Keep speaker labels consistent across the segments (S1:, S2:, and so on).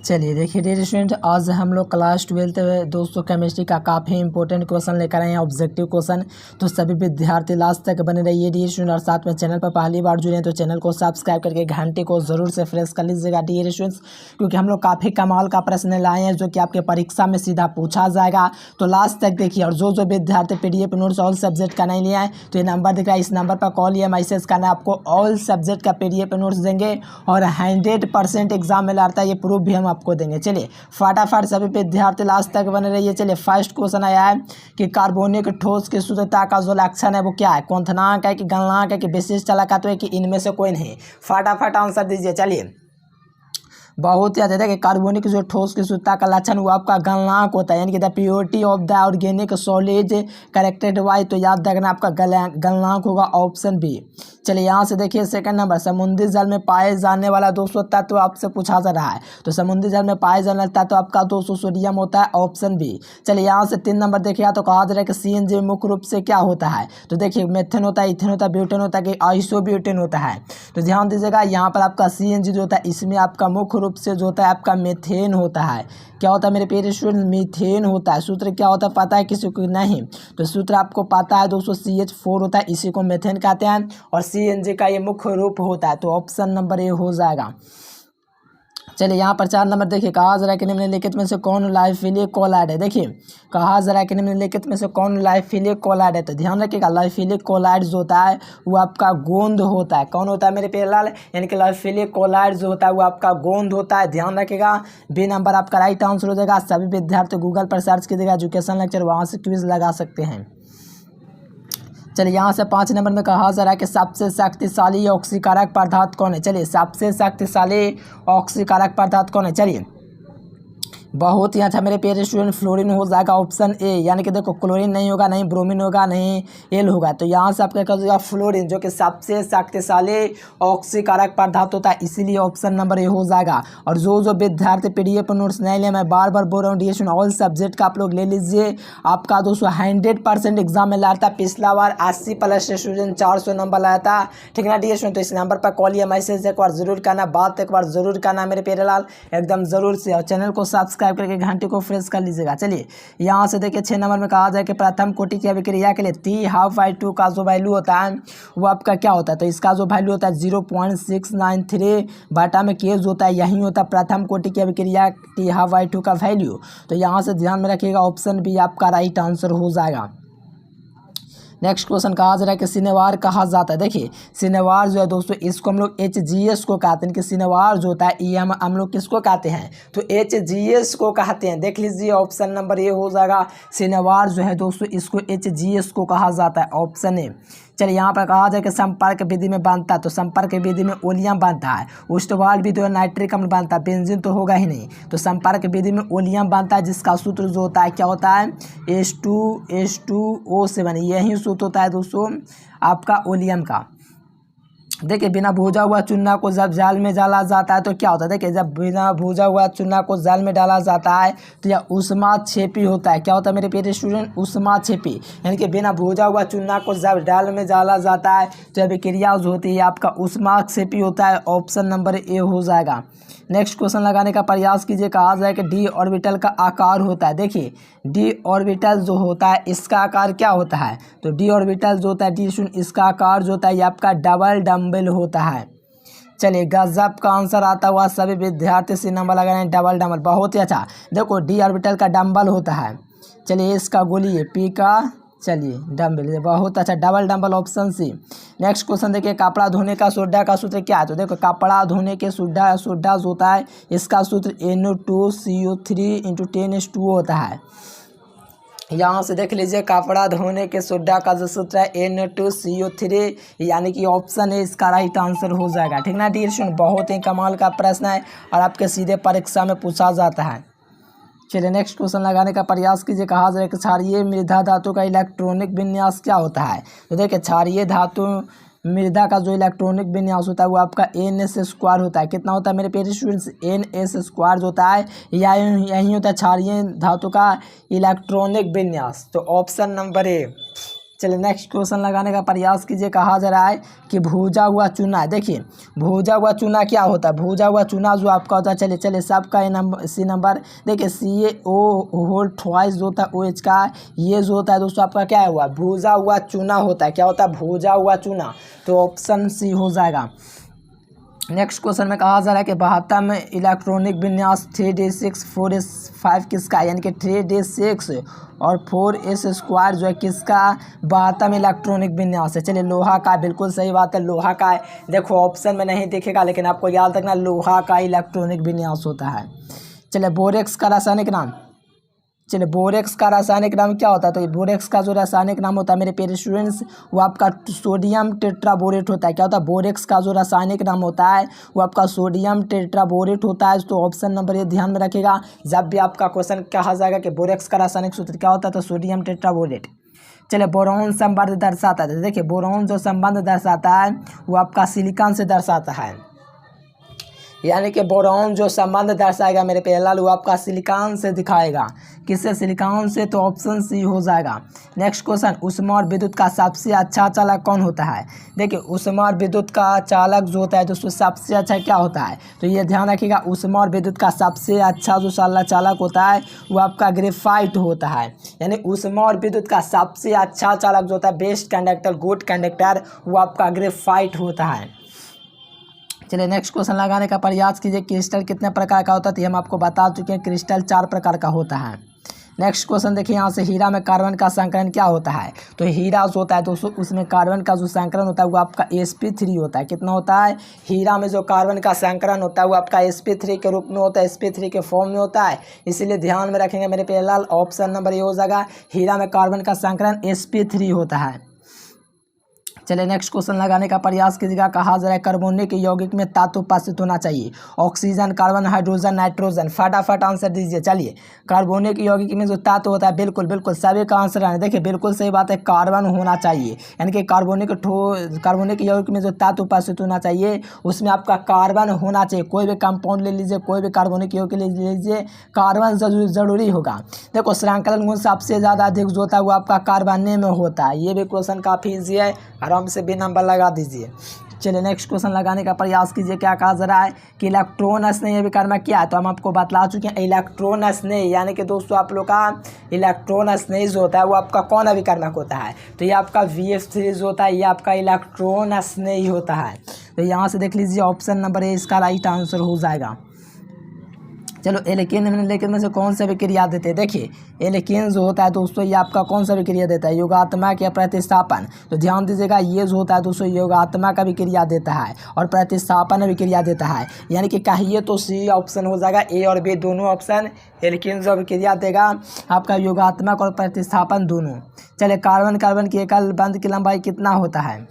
S1: चलिए देखिए dear student, आज हम लोग क्लास 12 दोस्तों केमिस्ट्री का काफ़ी इंपॉर्टेंट क्वेश्चन लेकर आए हैं, ऑब्जेक्टिव क्वेश्चन। तो सभी विद्यार्थी लास्ट तक बने रहिए डियर स्टूडेंट, और साथ में चैनल पर पहली बार जुड़े हैं तो चैनल को सब्सक्राइब करके घंटे को जरूर से प्रेस कर लीजिएगा डियर स्टूडेंट्स, क्योंकि हम लोग काफ़ी कमाल का प्रश्न लाए हैं जो कि आपके परीक्षा में सीधा पूछा जाएगा। तो लास्ट तक देखिए, और जो विद्यार्थी PDF नोट्स ऑल सब्जेक्ट का नहीं लिया है तो ये नंबर दिख रहा है, इस नंबर पर कॉल या मैसेज करना है, आपको ऑल सब्जेक्ट का PDF नोट्स देंगे और 100% एग्जाम में लाता है, ये प्रूफ भी हम आपको देंगे। चलिए फटाफट सभी विद्यार्थी लास्ट तक बने रहिए। चलिए फर्स्ट क्वेश्चन आया है कि कार्बनिक ठोस की शुद्धता का जो लक्षण है वो क्या है, क्वथनांक है कि गलनांक है कि विशिष्ट चालकत्व है कि इनमें से कोई नहीं। फटाफट आंसर दीजिए। चलिए बहुत ही अच्छा है कि कार्बनिक जो ठोस की शुद्धता का लक्षण वो आपका गलनांक होता है, यानी कि the purity of the organic solid corrected bye, तो याद रखना आपका गलनांक होगा ऑप्शन बी। चलिए यहाँ से देखिए सेकंड नंबर, समुद्री जल में पाए जाने वाला दोस्तों तत्व आपसे पूछा जा रहा है। तो समुद्री जल में पाए जाने वाला तत्व आपका दोस्तों सोडियम होता है, ऑप्शन बी। चलिए यहाँ से 3 नंबर देखिए, तो कहा जा रहा है कि CNG मुख्य रूप से क्या होता है। तो देखिए मेथेन होता है, इथेन होता है, ब्यूटेन होता है कि आइसोब्यूटेन होता है। तो ध्यान दीजिएगा यहाँ पर आपका CNG जो होता है इसमें आपका मुख्य रूप से जो होता है आपका मेथेन होता है। क्या होता है मेरे प्यारे स्टूडेंट, मीथेन होता है। सूत्र क्या होता है पता है किसी को नहीं? तो सूत्र आपको पता है दोस्तों, CH4 होता है, इसी को मेथेन कहते हैं, और CNG का ये मुख्य रूप होता है। तो ऑप्शन नंबर ए हो जाएगा। चलिए यहाँ पर 4 नंबर देखिए, कहा जा रहा है कि निम्नलिखित में से कौन लाइफिलिक कोलाइड है। देखिए कहा जा रहा है कि निम्नलिखित में से कौन लाइफिलिक कोलाइड है। तो ध्यान रखिएगा, लाइफिलिक कोलाइड जो होता है वो आपका गोंद होता है। कौन होता है मेरे प्यारे लाल, यानी कि लाइफिलिक कोलाइड जो होता है वो आपका गोंद होता है। ध्यान रखिएगा, बी नंबर आपका राइट आंसर हो जाएगा। सभी विद्यार्थी गूगल पर सर्च कीजिएगा एजुकेशन लेक्चर, वहाँ से क्विज लगा सकते हैं। चलिए यहाँ से 5 नंबर में कहा जा रहा है कि सबसे शक्तिशाली ऑक्सीकारक पदार्थ कौन है। चलिए सबसे शक्तिशाली ऑक्सीकारक पदार्थ कौन है। चलिए बहुत ही अच्छा मेरे प्यारे स्टूडेंट, फ्लोरीन हो जाएगा ऑप्शन ए, यानी कि देखो क्लोरीन नहीं होगा, नहीं ब्रोमीन होगा, नहीं एल होगा। तो यहाँ से आपका क्या फ्लोरीन, जो कि सबसे शक्तिशाली ऑक्सीकारक पदार्थ होता है, इसीलिए ऑप्शन नंबर ए हो जाएगा। और जो विद्यार्थी PDF नोट्स नहीं ले, मैं बार बार बोल रहा हूँ डियर स्टूडेंट, ऑल सब्जेक्ट का आप लोग ले लीजिए। आपका दोस्तों 100% एग्जाम में लाया था। पिछला बार 80+ स्टूडेंट 400 नंबर लाया था, ठीक है ना डियर स्टूडेंट। तो इस नंबर पर कॉल या मैसेज एक बार जरूर करना, बात एक बार जरूर करना मेरे प्यारे लाल, एकदम जरूर से। और चैनल को सब्सक्राइब करके घंटे को प्रेस कर लीजिएगा। चलिए यहाँ से देखिए 6 नंबर में कहा जाए कि प्रथम कोटि की अभिक्रिया के लिए T½ का जो वैल्यू होता है वो आपका क्या होता है। तो इसका जो वैल्यू होता है 0.693 बटा में केज होता है, यही होता है प्रथम कोटि की अभिक्रिया T½ का वैल्यू। तो यहाँ से ध्यान में रखिएगा, ऑप्शन बी आपका राइट आंसर हो जाएगा। नेक्स्ट क्वेश्चन कहा जा रहा है कि सिनेवार कहा जाता है। देखिए सिनेवार जो है दोस्तों, इसको हम लोग HGS को कहते हैं, कि सिनेवार जो होता है ये हम लोग किसको कहते हैं, तो HGS को कहते हैं। देख लीजिए ऑप्शन नंबर ए हो जाएगा। सिनेवार जो है दोस्तों इसको HGS को कहा जाता है, ऑप्शन ए। चलिए यहाँ पर कहा जाए कि संपर्क विधि में बांधता है। तो संपर्क विधि में ओलियम बांधता है, उष्टवाल विधि में नाइट्रिक अम्ल बांधता है, बेंजीन तो होगा ही नहीं। तो संपर्क विधि में ओलियम बांधता है, जिसका सूत्र जो होता है क्या होता है, H2SO7, यही सूत्र होता है दोस्तों आपका ओलियम का। देखिए बिना भूजा हुआ चूना को जब जाल में डाला जाता है तो क्या होता है। देखिए जब बिना भूजा हुआ चूना को जाल में डाला जाता है तो यह ऊष्माक्षेपी होता है। क्या होता है मेरे प्यारे स्टूडेंट, ऊष्माक्षेपी, यानी कि बिना भूजा हुआ चूना को जब डाल में डाला जाता है तो यह विक्रिया जो होती है आपका ऊष्माक्षेपी होता है। ऑप्शन नंबर ए हो जाएगा। नेक्स्ट क्वेश्चन लगाने का प्रयास कीजिए। कहा जाए कि D ऑर्बिटल का आकार होता है। देखिए D ऑर्बिटल जो होता है इसका आकार क्या होता है। तो D ऑर्बिटल जो होता है डी स्टूडेंट, इसका आकार जो होता है ये आपका डबल डम्बल होता है। चलिए गजब का आंसर आता हुआ सभी विद्यार्थी से नंबर लगा रहे हैं, डबल डम्बल, बहुत ही अच्छा। देखो D ऑर्बिटल का डम्बल होता है। चलिए इसका बोलिए P का, चलिए डम्बल, बहुत अच्छा, double dumbbell, option C. Next question देखिए, कपड़ा धोने का सोडा का सूत्र क्या है। तो देखो कपड़ा धोने के सोडा जो होता है इसका सूत्र NO2CO3 × 10⁻² होता है। यहाँ से देख लीजिए कपड़ा धोने के सोडा का जो सूत्र है NO2CO3, यानी कि ऑप्शन है इसका राइट आंसर हो जाएगा, ठीक ना डियर स्टूडेंट। बहुत ही कमाल का प्रश्न है और आपके सीधे परीक्षा में पूछा जाता है। चलिए नेक्स्ट क्वेश्चन लगाने का प्रयास कीजिए। कहा जाए कि क्षारीय मृदा धातु का इलेक्ट्रॉनिक विन्यास क्या होता है। तो देखिए क्षारीय धातु मृदा का जो इलेक्ट्रॉनिक विन्यास होता है वो आपका NS² होता है। कितना होता है मेरे प्यारे स्टूडेंट्स, NS² होता है, या यही होता है क्षारीय धातु का इलेक्ट्रॉनिक विन्यास। तो ऑप्शन नंबर ए चलिए नेक्स्ट क्वेश्चन लगाने का प्रयास कीजिए। कहा जा रहा है कि भूजा हुआ चूना, देखिए भूजा हुआ चूना क्या होता है, भूजा हुआ चूना जो आपका होता है, चलिए सबका ये नंबर सी नंबर देखिए CO होल ट्वाइस जो होता है OH का, ये जो होता है दोस्तों आपका क्या हुआ, भूजा हुआ चूना होता है। क्या होता है, भूजा हुआ चूना, तो ऑप्शन सी हो जाएगा। नेक्स्ट क्वेश्चन में कहा जा रहा है कि 72 में इलेक्ट्रॉनिक विन्यास 3D6 4S5 किसका, यानी कि 3D6 और 4S² जो है किसका 72 में इलेक्ट्रॉनिक विन्यास है। चलिए लोहा का, बिल्कुल सही बात है, लोहा का है। देखो ऑप्शन में नहीं दिखेगा लेकिन आपको याद रखना लोहा का इलेक्ट्रॉनिक विन्यास होता है। चलिए बोरेक्स का रासायनिक नाम, चलिए बोरेक्स का रासायनिक नाम क्या होता है, तो बोरेक्स का जो रासायनिक नाम होता है मेरे प्यारे स्टूडेंट्स वो आपका सोडियम टेट्राबोरेट होता है। क्या होता है, बोरेक्स का जो रासायनिक नाम होता है वो आपका सोडियम टेट्राबोरेट होता है। तो ऑप्शन नंबर ये ध्यान में रखिएगा, जब भी आपका क्वेश्चन कहा जाएगा कि बोरेक्स का रासायनिक सूत्र क्या होता है तो सोडियम टेट्राबोरेट। चलिए बोरॉन संबंध दर्शाता है, देखिए बोरॉन जो संबंध दर्शाता है वो आपका सिलिकॉन से दर्शाता है, यानी कि बोरॉन जो संबंध दर्शाएगा मेरे प्यारे वो आपका सिलिकॉन से दिखाएगा, किससे, सिलिकॉन से, तो ऑप्शन सी हो जाएगा। नेक्स्ट क्वेश्चन, ऊष्मा और विद्युत का सबसे अच्छा चालक कौन होता है। देखिए ऊष्मा और विद्युत का चालक जो होता है दोस्तों सबसे अच्छा क्या होता है, तो ये ध्यान रखिएगा, ऊष्मा और विद्युत का सबसे अच्छा जो चालक होता है वो आपका ग्रेफाइट होता है। यानी ऊष्मा और विद्युत का सबसे अच्छा चालक जो होता है, बेस्ट कंडक्टर, गुड कंडक्टर, वो आपका ग्रेफाइट होता है। चलिए नेक्स्ट क्वेश्चन लगाने का प्रयास कीजिए। क्रिस्टल कितने प्रकार का होता है, तो हम आपको बता चुके हैं, क्रिस्टल 4 प्रकार का होता है। नेक्स्ट क्वेश्चन देखिए यहाँ से, हीरा में कार्बन का संकरण क्या होता है, तो हीरा जो होता है दोस्तों उसमें कार्बन का जो संकरण होता है वो आपका sp3 होता है। कितना होता है, हीरा में जो कार्बन का संकरण होता है वो आपका sp3 के रूप में होता है, sp3 के फॉर्म में होता है, इसीलिए ध्यान में रखेंगे मेरे प्यारे लाल, ऑप्शन नंबर ये हो जाएगा, हीरा में कार्बन का संकरण sp3 होता है। चलिए नेक्स्ट क्वेश्चन लगाने का प्रयास कीजिएगा। कहा जा रहा है कार्बनिक यौगिक में तत्व उपस्थित होना चाहिए, ऑक्सीजन, कार्बन, हाइड्रोजन, नाइट्रोजन, फटाफट आंसर दीजिए। चलिए कार्बनिक यौगिक में जो तत्व होता है, बिल्कुल सभी का आंसर है, देखिए बिल्कुल सही बात है, कार्बन होना चाहिए, यानी कि कार्बनिक यौगिक में जो तत्व उपस्थित होना चाहिए उसमें आपका कार्बन होना चाहिए। कोई भी कंपाउंड ले लीजिए, कोई भी कार्बनिक यौगिक ले लीजिए, कार्बन जरूरी होगा। देखो श्रृंखलन गुण सबसे ज़्यादा अधिक जो होता है वो आपका कार्बन में होता है। ये भी क्वेश्चन काफ़ी ईजी है, आराम से भी नंबर लगा दीजिए। चलिए नेक्स्ट क्वेश्चन लगाने का प्रयास कीजिए। क्या कहा जा रहा है कि इलेक्ट्रॉन स्नेह विकर्मक क्या है, तो हम आपको बतला चुके हैं, इलेक्ट्रॉन स्नेह, यानी कि दोस्तों आप लोग का इलेक्ट्रॉन स्नेह जो होता है वो आपका कौन अभिकर्मक होता है, तो ये आपका VF3 जो होता है ये आपका इलेक्ट्रॉन स्नेह होता है। तो यहाँ से देख लीजिए ऑप्शन नंबर ए इसका राइट आंसर हो जाएगा। चलो एल्केन में से कौन सा विक्रिया देते हैं, देखिए एल्केन जो होता है दोस्तों ये आपका कौन सा विक्रिया देता है, योगात्मक या प्रतिस्थापन, तो ध्यान दीजिएगा ये जो होता है दोस्तों योगात्मक का विक्रिया देता है और प्रतिस्थापन विक्रिया देता है, यानी कि कहिए तो सी ऑप्शन हो जाएगा, ए और बी दोनों ऑप्शन। एल्केन जो विक्रिया देगा आपका योगात्मक और प्रतिस्थापन दोनों। चलिए कार्बन की एकल बंध की लंबाई कितना होता है,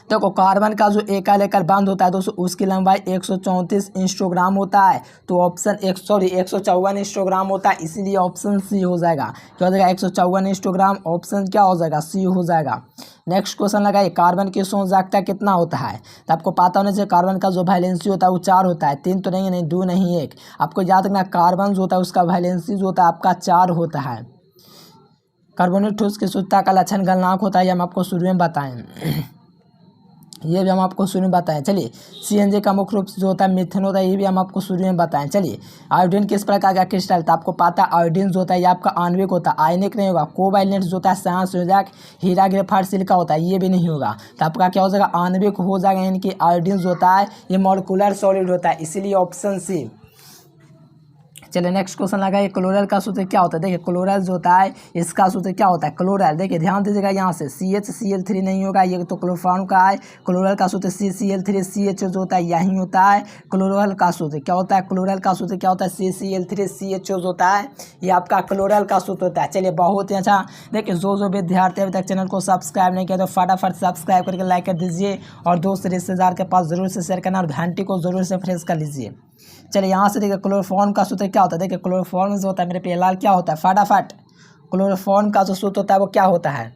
S1: देखो कार्बन का जो एकल बंध होता है दोस्तों उसकी लंबाई 134 इंस्टोग्राम होता है, तो ऑप्शन 154 इंस्टोग्राम होता है, इसीलिए ऑप्शन सी हो जाएगा। क्या हो जाएगा, 154 इंस्टोग्राम, ऑप्शन क्या हो जाएगा, सी हो जाएगा। नेक्स्ट क्वेश्चन लगाइए, कार्बन की संयोजकता कितना होता है, तो आपको पता होना चाहिए कार्बन का जो वैलेंसी होता है वो 4 होता है, 3 तो नहीं 2 नहीं 1। आपको याद रखना कार्बन जो होता है उसका वैलेंसी जो होता है आपका 4 होता है। कार्बोनिक ठोस की शुद्धता का लक्षण गलनांक होता है, ये हम आपको शुरू में बताएं, ये भी हम आपको शुरू में बताएं। चलिए CNG का मुख्य रूप से जो होता है मिथेन होता है, ये भी हम आपको शुरू में बताएं। चलिए आयोडीन किस प्रकार का क्रिस्टल, तो आपको पता है आयोडीन जो होता है ये आपका आणविक होता है, आयनिक नहीं होगा। कोवैलेंट जो होता है सहसंयोजक, हीरा, ग्रेफाइट, सिलिका होता है, ये भी नहीं होगा, तो आपका क्या हो जाएगा, आणविक हो जाएगा, यानी कि आयोडीन जो होता है ये मॉलिक्यूलर सॉलिड होता है, इसीलिए ऑप्शन सी। चलिए नेक्स्ट क्वेश्चन लगाइए, क्लोरल का सूत्र क्या होता है, देखिए क्लोरल जो होता है इसका सूत्र क्या होता है, क्लोरल, देखिए ध्यान दीजिएगा यहाँ से CHCl3 नहीं होगा, ये तो क्लोरोफॉर्म का है। क्लोरल का सूत्र CCl3 CH जो होता है यही होता है। क्लोरल का सूत्र क्या होता है, क्लोरल का सूत्र क्या होता है, CCl3 CH जो होता है ये आपका क्लोरल का सूत्र होता है। चलिए बहुत ही अच्छा, देखिए जो विद्यार्थी अभी तक चैनल को सब्सक्राइब नहीं किया तो फटाफट सब्सक्राइब करके लाइक कर दीजिए और दोस्त रिश्तेदार के पास जरूर से शेयर करना और घंटी को जरूर से प्रेस कर लीजिए। चलिए यहाँ से देखिए क्लोरोफॉर्म का सूत्र क्या होता है, देखिए क्लोरोफॉर्म जो होता है मेरे प्यारे लाल क्या होता है, फटाफट क्लोरोफॉर्म का जो सूत्र होता है वो क्या होता है,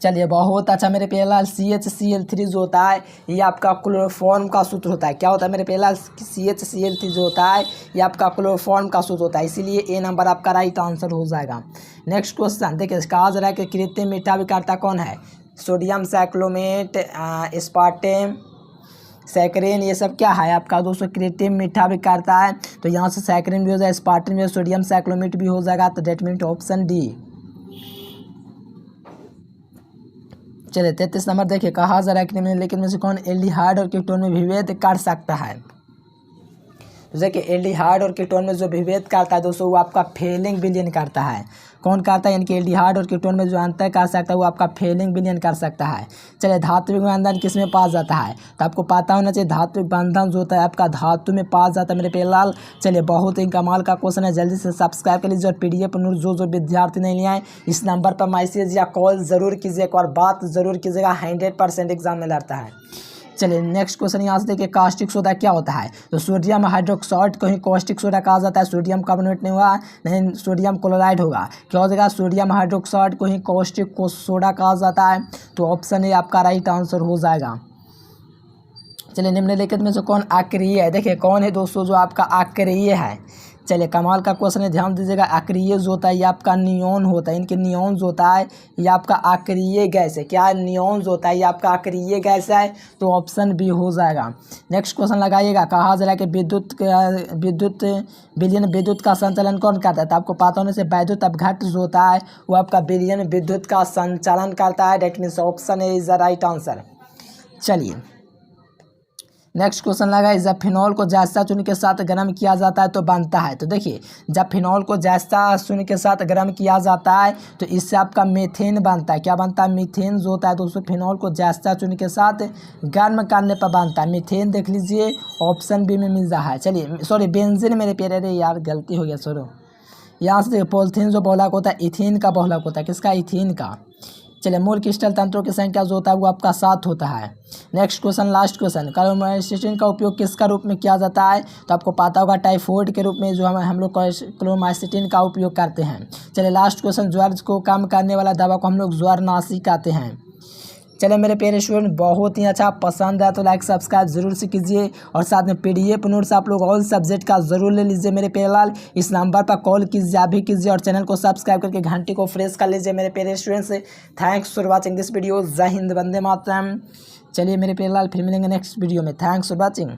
S1: चलिए बहुत अच्छा मेरे प्यारे CHCl3 जो होता है ये आपका क्लोरोफॉर्म का सूत्र होता है। क्या होता है मेरे प्यारे CHCl3 जो होता है ये आपका क्लोरोफॉर्म का सूत्र होता है, इसीलिए ए नंबर आपका राइट आंसर हो जाएगा। नेक्स्ट क्वेश्चन देखिए, कहा जा रहा है कि कृत्रिम मीठा विकारता कौन है? सोडियम साइक्लोमेट, एस्पार्टेम, सैकरीन, ये सब क्या है आपका दोस्तों कृत्रिम मीठा विकारता है। तो यहाँ से सैकरीन भी हो जाएगा, एस्पार्टेम भी, सोडियम साइक्लोमेट भी हो जाएगा। तो डेट मीन ऑप्शन डी। चलिए 33 नंबर देखिए, कहा जा रहा है कि निम्नलिखित में से कौन एल्डिहाइड और कीटोन में विभेद कर सकता है? तो देखिए एल्डिहाइड और कीटोन में जो विभेद करता है दोस्तों वो आपका फेलिंग विलयन करता है। कौन करता है? यानी कि एल्डिहाइड और कीटोन में जो अंतर कर सकता है वो आपका फेलिंग विलयन कर सकता है। चलिए धात्विक बंधन किस में पाया जाता है? तो आपको पता होना चाहिए धात्विक बंधन जो होता है आपका धातु में पाया जाता है मेरे प्यारे लाल। चलिए बहुत ही कमाल का क्वेश्चन है, जल्दी से सब्सक्राइब कर लीजिए और PDF नोट जो विद्यार्थी नहीं लिए आए इस नंबर पर मैसेज या कॉल ज़रूर कीजिए, एक बार बात ज़रूर कीजिएगा, 100% एग्जाम में लड़ता है। चलिए नेक्स्ट क्वेश्चन यहाँ से देखिए, कास्टिक सोडा क्या होता है? तो सोडियम हाइड्रोक्साइड को ही कास्टिक सोडा कहा जाता है। सोडियम कार्बोनेट नहीं हुआ, नहीं सोडियम क्लोराइड होगा। क्या हो जाएगा? सोडियम हाइड्रोक्साइड को ही कास्टिक सोडा कहा जाता है। तो ऑप्शन ए आपका राइट आंसर हो जाएगा। चलिए निम्नलिखित में से कौन अक्रिय है? देखिए कौन है दोस्तों जो आपका अक्रिय है? चलिए कमाल का क्वेश्चन है, ध्यान दीजिएगा। अक्रिय जो होता है ये आपका नियोन होता है, इनके नियोन जो होता है ये आपका अक्रिय गैस है। क्या नियोन जो होता है ये आपका अक्रिय गैस है। तो ऑप्शन बी हो जाएगा। नेक्स्ट क्वेश्चन लगाइएगा, कहा जा रहा है कि विद्युत का संचालन कौन करता है? तो आपको पता होने से वैद्युत अपघट्ट जो होता है वो आपका विलयन विद्युत का संचालन करता है। That means option A is the right answer. चलिए नेक्स्ट क्वेश्चन लगा, जब फिनॉल को जैसा चून के साथ गर्म किया जाता है तो बनता है। तो देखिए जब फिनॉल को जैसा चून के साथ गर्म किया जाता है तो इससे आपका मीथेन बनता है। क्या बनता है? मीथेन जो होता है दोस्तों फिनॉल को जैसा चून के साथ गर्म करने पर बनता है। मीथेन देख लीजिए ऑप्शन बी में मिल रहा है। चलिए सॉरी बेंजीन मेरे प्यारे, अरे यार गलती हो गया सॉरी। यहाँ से देखिए पॉलीथीन जो बहुलक होता है इथीन का बहुलक होता है। किसका? इथीन का। चलिए मूल क्रिस्टल तंत्रों की संख्या जो होता है वो आपका 7 होता है। नेक्स्ट क्वेश्चन लास्ट क्वेश्चन, क्लोरोमाइसिन का उपयोग किसका रूप में किया जाता है? तो आपको पता होगा टाइफाइड के रूप में जो हम लोग क्लोरोमाइसिन का उपयोग करते हैं। चलिए लास्ट क्वेश्चन, ज्वर को कम करने वाला दवा को हम लोग ज्वरनाशी कहते हैं। चलिए मेरे प्यारे स्टूडेंट बहुत ही अच्छा, पसंद है तो लाइक सब्सक्राइब जरूर से कीजिए और साथ में PDF नोट्स आप लोग ऑल सब्जेक्ट का ज़रूर ले लीजिए मेरे प्यारे लाल। इस नंबर पर कॉल कीजिए, आप भी कीजिए और चैनल को सब्सक्राइब करके घंटी को फ्रेश कर लीजिए मेरे प्यारे students. Thanks for watching this video. जय हिंद, वंदे मातरम। चलिए मेरे प्यारे लाल फिर मिलेंगे नेक्स्ट वीडियो में। Thanks for watching.